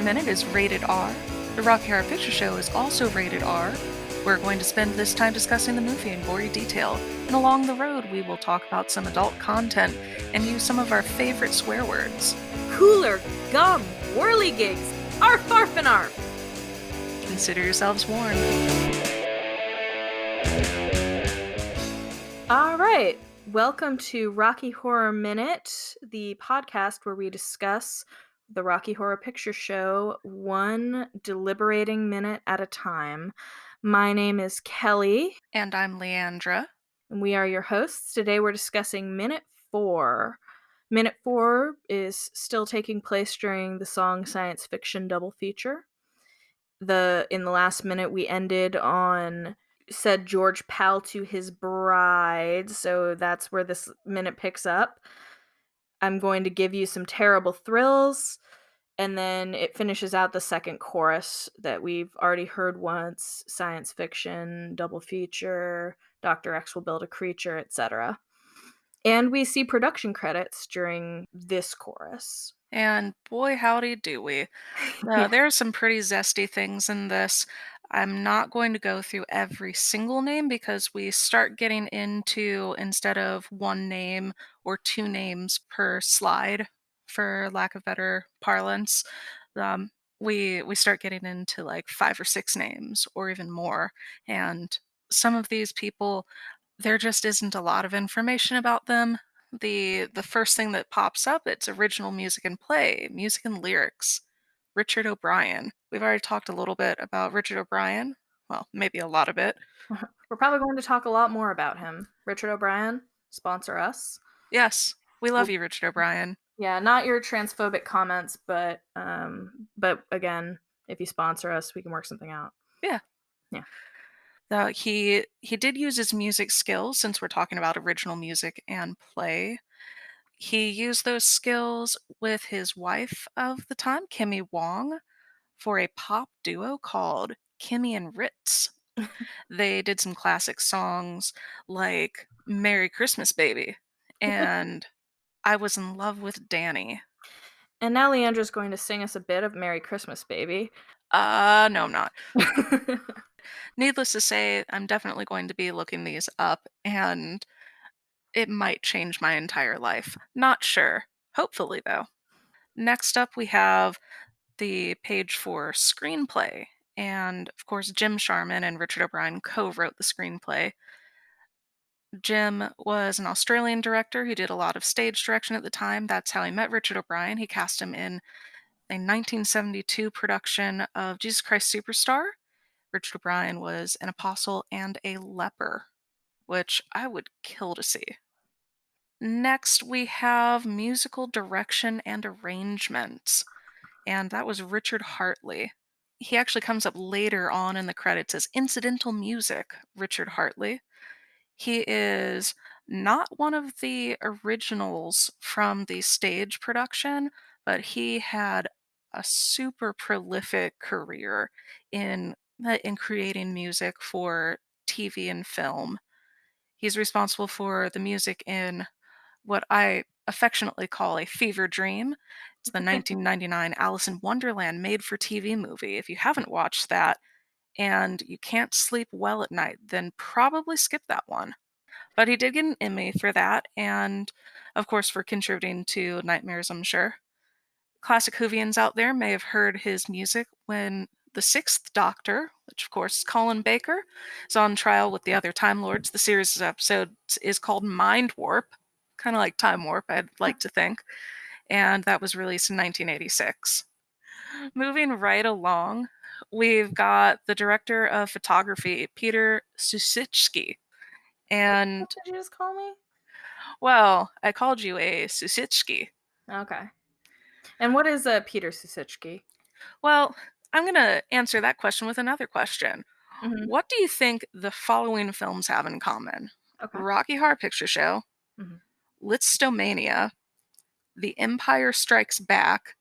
Minute is rated R. The Rocky Horror Picture Show is also rated R. We're going to spend this time discussing the movie in gory detail, and along the road we will talk about some adult content and use some of our favorite swear words. Cooler, gum, whirligigs, arf arf and arf. Consider yourselves warned. All right, welcome to Rocky Horror Minute, the podcast where we discuss the Rocky Horror Picture Show one deliberating minute at a time. My name is Kelly. And I'm Leandra. And we are your hosts. Today we're discussing Minute 4. Minute 4 is still taking place during the song science fiction double feature. In the last minute we ended on said George Pal to his bride, so that's where this minute picks up. I'm going to give you some terrible thrills, and then it finishes out the second chorus that we've already heard once: science fiction, double feature, Dr. X will build a creature, etc. And we see production credits during this chorus. And boy howdy do we. There are some pretty zesty things in this. I'm not going to go through every single name because we start getting into, instead of one name or two names per slide, for lack of better parlance, um, we start getting into like 5 or 6 names or even more. And some of these people, there just isn't a lot of information about them. The first thing that pops up, it's original music and play, music and lyrics. Richard O'Brien. We've already talked a little bit about Richard O'Brien. Well, maybe a lot of it. We're probably going to talk a lot more about him. Richard O'Brien, sponsor us. Yes, we love you, Richard O'Brien. Yeah, not your transphobic comments, but again, if you sponsor us, we can work something out. Yeah. He did use his music skills, since we're talking about original music and play. He used those skills with his wife of the time, Kimmy Wong, for a pop duo called Kimmy and Ritz. They did some classic songs like Merry Christmas Baby and I Was in Love with Danny. And now Leandra's going to sing us a bit of Merry Christmas Baby. No, I'm not. Needless to say, I'm definitely going to be looking these up, and it might change my entire life. Not sure. Hopefully, though. Next up, we have the page for screenplay. And, of course, Jim Sharman and Richard O'Brien co-wrote the screenplay. Jim was an Australian director who did a lot of stage direction at the time. That's how he met Richard O'Brien. He cast him in a 1972 production of Jesus Christ Superstar. Richard O'Brien was an apostle and a leper, which I would kill to see. Next, we have musical direction and arrangements, and that was Richard Hartley. He actually comes up later on in the credits as incidental music, Richard Hartley. He is not one of the originals from the stage production, but he had a super prolific career in creating music for TV and film. He's responsible for the music in what I affectionately call a fever dream. It's the 1999 Alice in Wonderland made-for-TV movie. If you haven't watched that and you can't sleep well at night, then probably skip that one. But he did get an Emmy for that, and of course for contributing to Nightmares, I'm sure. Classic Whovians out there may have heard his music when the Sixth Doctor, which of course is Colin Baker, is on trial with the other Time Lords. The series of episodes is called Mind Warp, kind of like Time Warp, I'd like to think, and that was released in 1986. Moving right along, we've got the director of photography, Peter Susitsky. And what did you just call me? well, I called you a Susitsky. Okay. And what is Peter Susitsky? Well, I'm going to answer that question with another question. Mm-hmm. What do you think the following films have in common? Okay. Rocky Horror Picture Show, Mm-hmm. Litztomania, The Empire Strikes Back,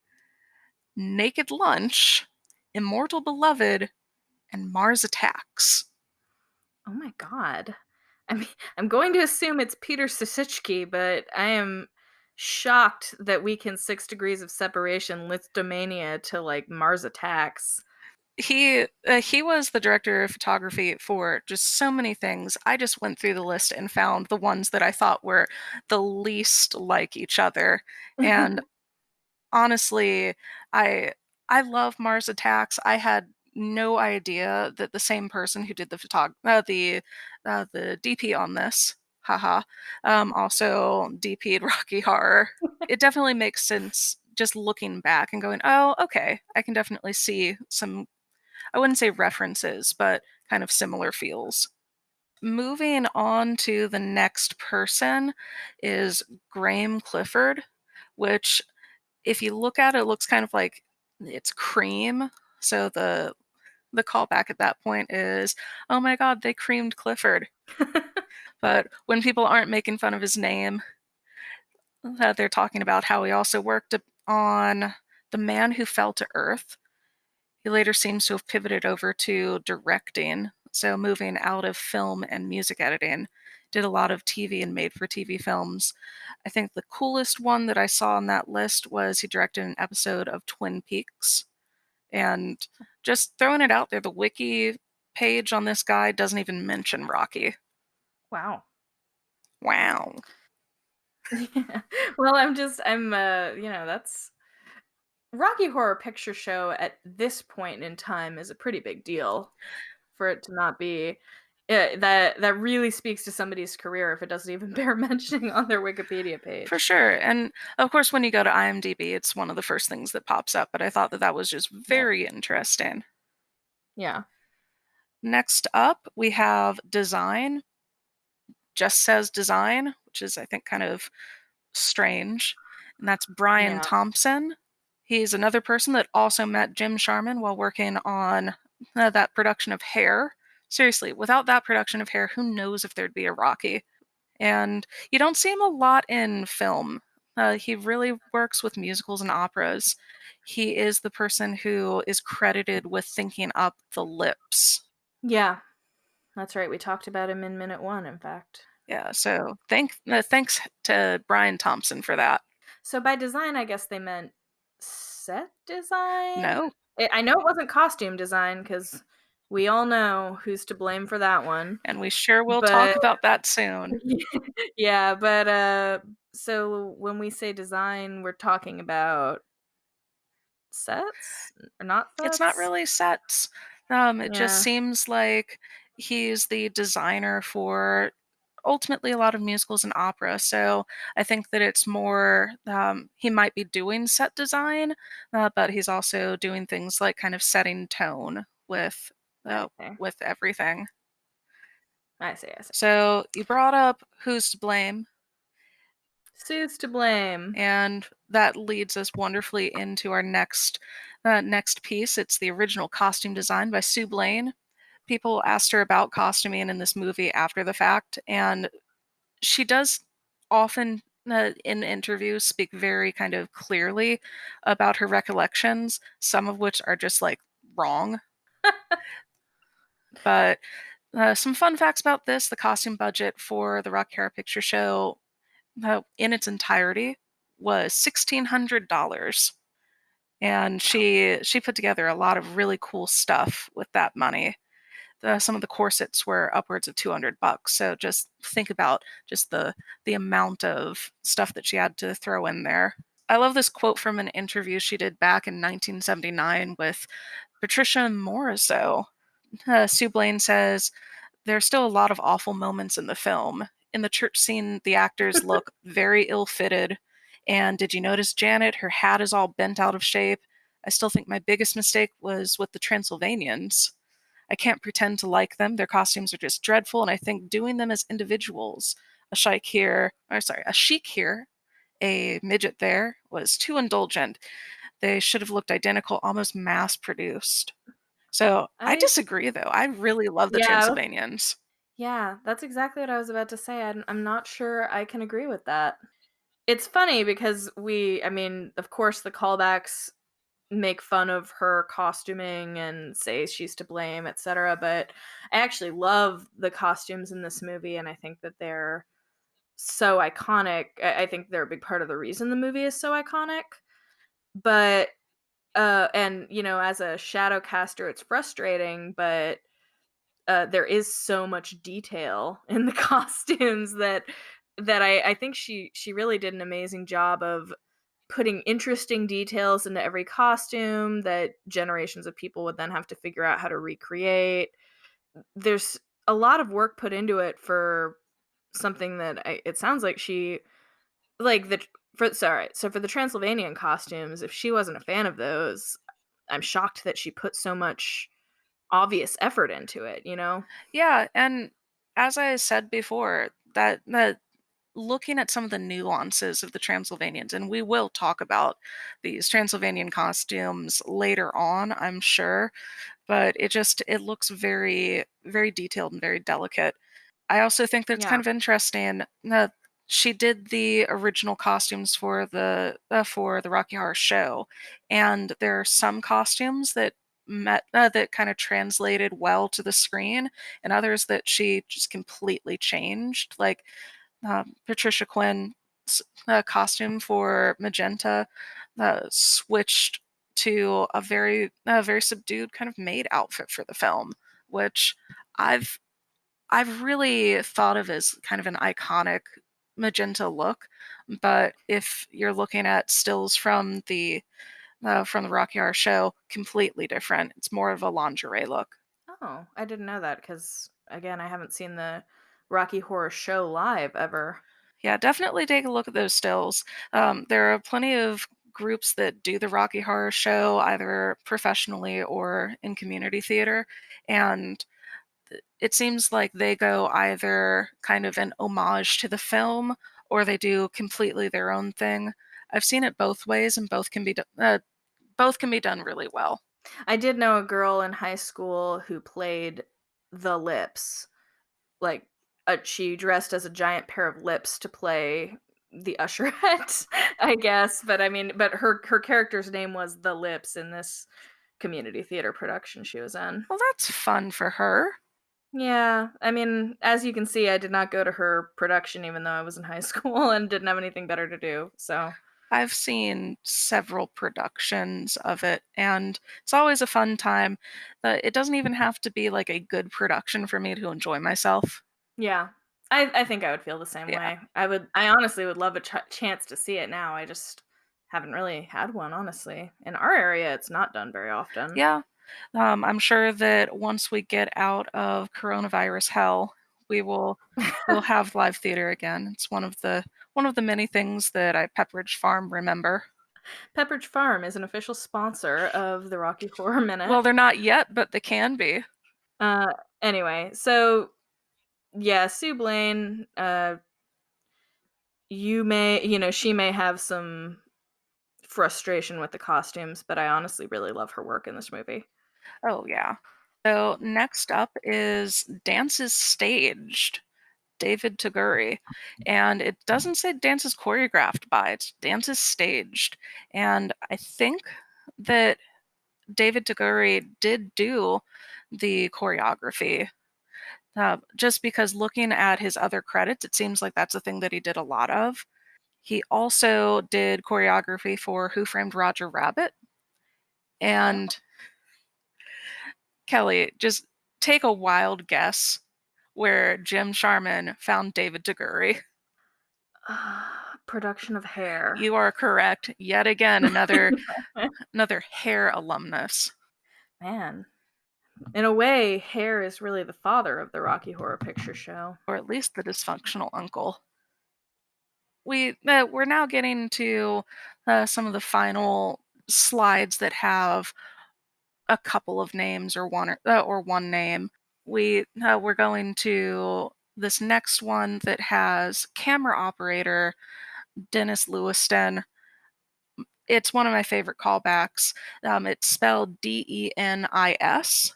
Naked Lunch, Immortal Beloved, and Mars Attacks. Oh my god. I mean, I'm going to assume it's Peter Susitsky, but I am shocked that we can 6 degrees of separation listomania to, like, Mars Attacks. He was the director of photography for just so many things. I just went through the list and found the ones that I thought were the least like each other. And honestly, I I love Mars Attacks. I had no idea that the same person who did the DP on this, haha, also DP'd Rocky Horror. It definitely makes sense just looking back and going, oh, okay, I can definitely see some, I wouldn't say references, but kind of similar feels. Moving on to the next person is Graham Clifford, which if you look at it, it looks kind of like it's cream. So the callback at that point is, oh my god, they creamed Clifford. But when people aren't making fun of his name, they're talking about how he also worked on The Man Who Fell to Earth. He later seems to have pivoted over to directing, so moving out of film and music editing. Did a lot of TV and made for TV films. I think the coolest one that I saw on that list was he directed an episode of Twin Peaks. And just throwing it out there, the wiki page on this guy doesn't even mention Rocky. Wow. Wow. Yeah. Well, that's Rocky Horror Picture Show at this point in time is a pretty big deal for it to not be that really speaks to somebody's career if it doesn't even bear mentioning on their Wikipedia For page. sure. And of course, when you go to IMDb, it's one of the first things that pops up, but I thought that that was just Right. very interesting. Yeah. Next up, we have design, just says design, which is, I think, kind of strange. And that's Brian Yeah. Thompson. He's another person that also met Jim Sharman while working on that production of Hair. Seriously, without that production of Hair, who knows if there'd be a Rocky? And you don't see him a lot in film. He really works with musicals and operas. He is the person who is credited with thinking up the lips. Yeah. That's right. We talked about him in minute 1, in fact. Yeah, so thanks to Brian Thompson for that. So by design, I guess they meant set design? No, I know it wasn't costume design because we all know who's to blame for that one. and we sure will But talk about that soon. yeah, but, so when we say design, we're talking about sets or not It's not sets? really sets. It just Yeah. seems like he's the designer for ultimately a lot of musicals and opera. So I think that it's more he might be doing set design, but he's also doing things like kind of setting tone I uh, see. with everything. I see, I see. So you brought up who's to blame, Suits to blame. and that leads us wonderfully into our next piece. It's the original costume design by Sue Blaine. People asked her about costuming in this movie after the fact, and she does often in interviews speak very kind of clearly about her recollections, some of which are just like wrong. But some fun facts about this: the costume budget for the Rocky Horror Picture Show in its entirety was $1,600. And Wow. she put together a lot of really cool stuff with that money. Some of the corsets were upwards of 200 bucks. So just think about just the amount of stuff that she had to throw in there. I love this quote from an interview she did back in 1979 with Patricia Morisot. Sue Blaine says, "There's still a lot of awful moments in the film. In the church scene, the actors look very ill fitted. And did you notice Janet? Her hat is all bent out of shape. I still think my biggest mistake was with the Transylvanians. I can't pretend to like them. Their costumes are just dreadful, and I think doing them as individuals, a sheik here, a midget there, was too indulgent. They should have looked identical, almost mass produced." So I I disagree, though. I really love the yeah, Transylvanians. yeah, that's exactly what I was about to say. I'm not sure I can agree with that. It's funny because I mean, of course, the callbacks make fun of her costuming and say she's to blame, etc. But I actually love the costumes in this movie, and I think that they're so iconic. I think they're a big part of the reason the movie is so iconic. But and as a shadow caster, it's frustrating, but there is so much detail in the costumes that I think she really did an amazing job of putting interesting details into every costume that generations of people would then have to figure out how to recreate. There's a lot of work put into it for something that it sounds like she like the for sorry, so for the Transylvanian costumes, if she wasn't a fan of those, I'm shocked that she put so much obvious effort into it, you know? Yeah, and as I said before, that looking at some of the nuances of the Transylvanians, and we will talk about these Transylvanian costumes later on, I'm sure, but it looks very, very detailed and very delicate. I also think that it's kind Yeah. of interesting that she did the original costumes for the Rocky Horror Show, and there are some costumes that kind of translated well to the screen, and others that she just completely changed. Like Patricia Quinn's costume for Magenta switched to a very subdued kind of maid outfit for the film, which I've I've really thought of as kind of an iconic magenta look, but if you're looking at stills from the Rocky Horror Show, completely different. It's more of a lingerie look. Oh, I didn't know that because again, I haven't seen the Rocky Horror Show live ever. Yeah, definitely take a look at those stills. There are plenty of groups that do the Rocky Horror Show either professionally or in community theater, and it seems like they go either kind of an homage to the film or they do completely their own thing. I've seen it both ways, and both can be done really well. I did know a girl in high school who played the lips. Like, she dressed as a giant pair of lips to play the usherette, I guess, but I mean, but her character's name was the Lips in this community theater production she was in. Well, that's fun for her. Yeah, I mean, as you can see, I did not go to her production even though I was in high school and didn't have anything better to do, so I've seen several productions of it, and it's always a fun time. It doesn't even have to be like a good production for me to enjoy myself. yeah. I think I would feel the same Yeah. way. I honestly would love a chance to see it now, I just haven't really had one, honestly. In our area, it's not done very often. Yeah. I'm sure that once we get out of coronavirus hell, we'll have live theater again. It's one of the many things that I Pepperidge Farm remember. Pepperidge Farm is an official sponsor of the Rocky Horror Minute. Well, they're not yet, but they can be. Uh, anyway, so yeah, Sue Blaine, she may have some frustration with the costumes, but I honestly really love her work in this movie. Oh yeah. So next up is dances staged. David Taguri. And it doesn't say dance is choreographed by, it's dance is staged. And I think that David Taguri did do the choreography. Just because looking at his other credits, it seems like that's a thing that he did a lot of. He also did choreography for Who Framed Roger Rabbit. Oh. And Kelly, just take a wild guess where Jim Sharman found David Taguri. Production of Hair. You are correct. Yet again, another Hair alumnus, Man, in a way, Hair is really the father of the Rocky Horror Picture Show. or at least the dysfunctional uncle. We're now getting to some of the final slides that have a couple of names or one name. We're going to this next one that has camera operator Dennis Lewiston. It's one of my favorite callbacks. It's spelled Denis.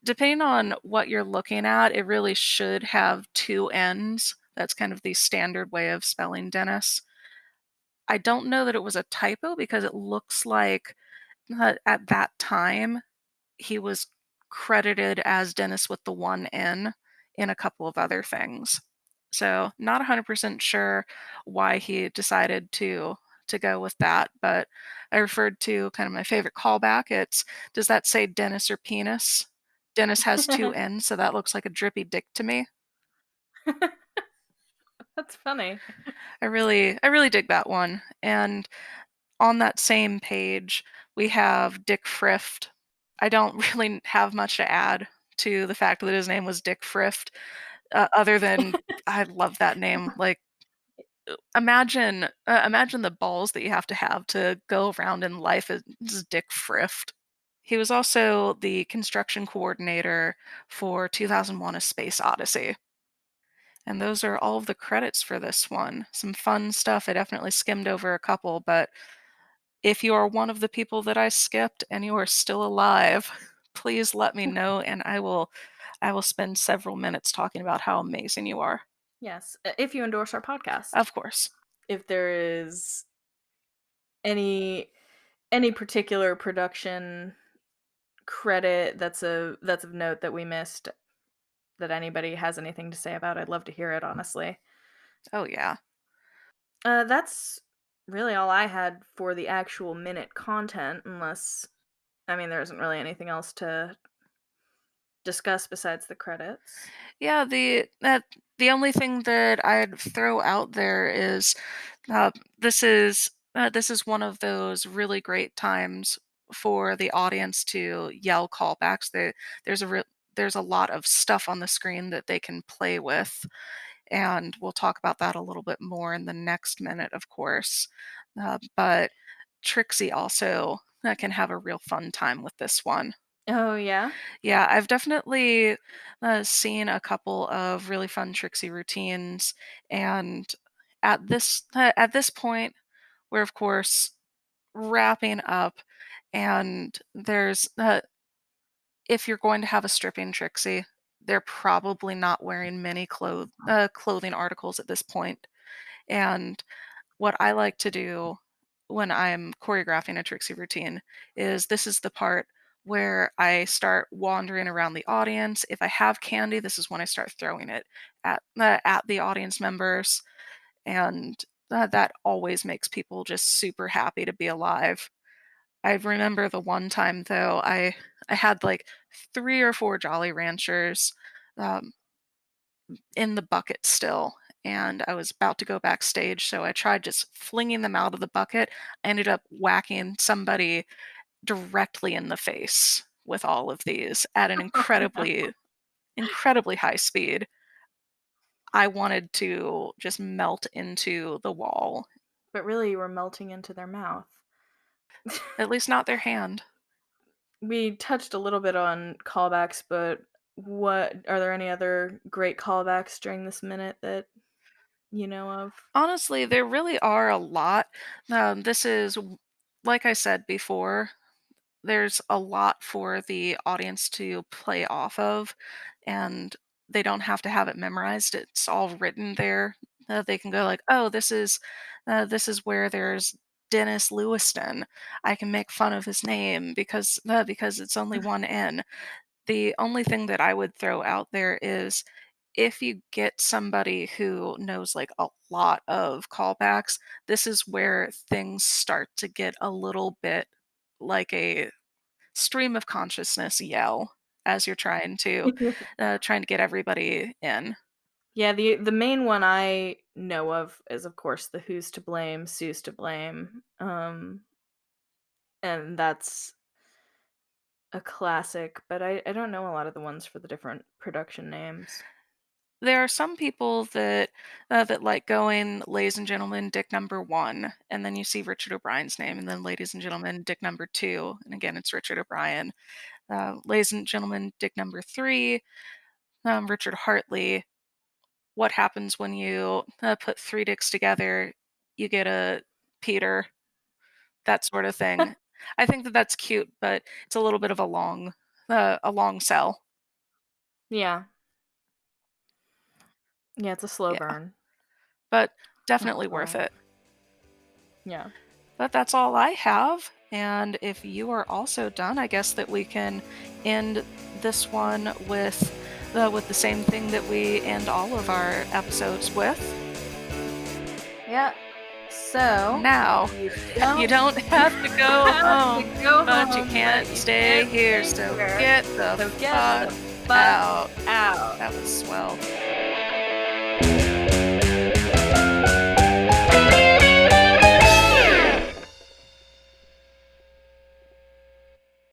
Depending on what you're looking at, it really should have two N's. That's kind of the standard way of spelling Dennis. I don't know that it was a typo because it looks like at that time he was credited as Dennis with the one N in a couple of other things. So, not 100% sure why he decided to go with that, but I referred to kind of my favorite callback. It's, does that say Dennis or penis? Dennis has 2 N's, so that looks like a drippy dick to me. That's funny. I really dig that one. And on that same page, we have Dick Frift. I don't really have much to add to the fact that his name was Dick Frift, other than I love that name. Like, imagine the balls that you have to go around in life as Dick Frift. He was also the construction coordinator for 2001: A Space Odyssey. And those are all of the credits for this one. Some fun stuff. I definitely skimmed over a couple, but if you are one of the people that I skipped and you are still alive, please let me know and I will spend several minutes talking about how amazing you are. Yes, if you endorse our podcast. Of course. If there is any any particular production credit that's of note that we missed, that anybody has anything to say about, I'd love to hear it, honestly. Oh yeah. That's really all I had for the actual minute content, unless, I mean, there isn't really anything else to discuss besides the credits. Yeah, the only thing that I'd throw out there is uh, this is one of those really great times for the audience to yell callbacks. There's a there's a lot of stuff on the screen that they can play with, and we'll talk about that a little bit more in the next minute, of course. But Trixie also can have a real fun time with this one. Oh, yeah? Yeah, I've definitely seen a couple of really fun Trixie routines, and at this point, we're of course wrapping up, and there's if you're going to have a stripping Trixie, they're probably not wearing many clothing articles at this point, and what I like to do when I'm choreographing a Trixie routine is this is the part where I start wandering around the audience. If I have candy, this is when I start throwing it at the audience members, and that always makes people just super happy to be alive. I remember the one time though, I had like 3 or 4 Jolly Ranchers um, in the bucket still, and I was about to go backstage, so I tried just flinging them out of the bucket. I ended up whacking somebody directly in the face with all of these at an incredibly high speed. I wanted to just melt into the wall, But really, you were melting into their mouth. at least not their hand. We touched a little bit on callbacks, but what are there any other great callbacks during this minute that you know of? Honestly, there really are a lot. This is, like I said before, there's a lot for the audience to play off of, and they don't have to have it memorized. It's all written there. They can go like, "Oh, this is where there's Dennis Lewiston. I can make fun of his name because it's only one N." The only thing that I would throw out there is if you get somebody who knows like a lot of callbacks, this is where things start to get a little bit like a stream of consciousness yell as you're trying to get everybody in. Yeah, the main one I know of is, of course, the "Who's to blame, Sue's to blame," and that's a classic, but I don't know a lot of the ones for the different production names. There are some people that like going, "Ladies and gentlemen, Dick number 1," and then you see Richard O'Brien's name, and then, "Ladies and gentlemen, Dick number 2," and again, it's Richard O'Brien. "Ladies and gentlemen, Dick number 3, Richard Hartley." What happens when you, put 3 dicks together? You get a Peter, that sort of thing. I think that that's cute, but it's a little bit of a long sell. Yeah. Yeah, it's a slow Yeah, burn. but Oh, definitely worth well. it. Yeah. But that's all I have, and if you are also done, I guess that we can end this one with with the same thing that we end all of our episodes with. Yeah. So Now, you you don't don't have to go have to home, go but you home, but can't you stay can't here, stay so here. get the So get fuck the fuck out. out. That was swell.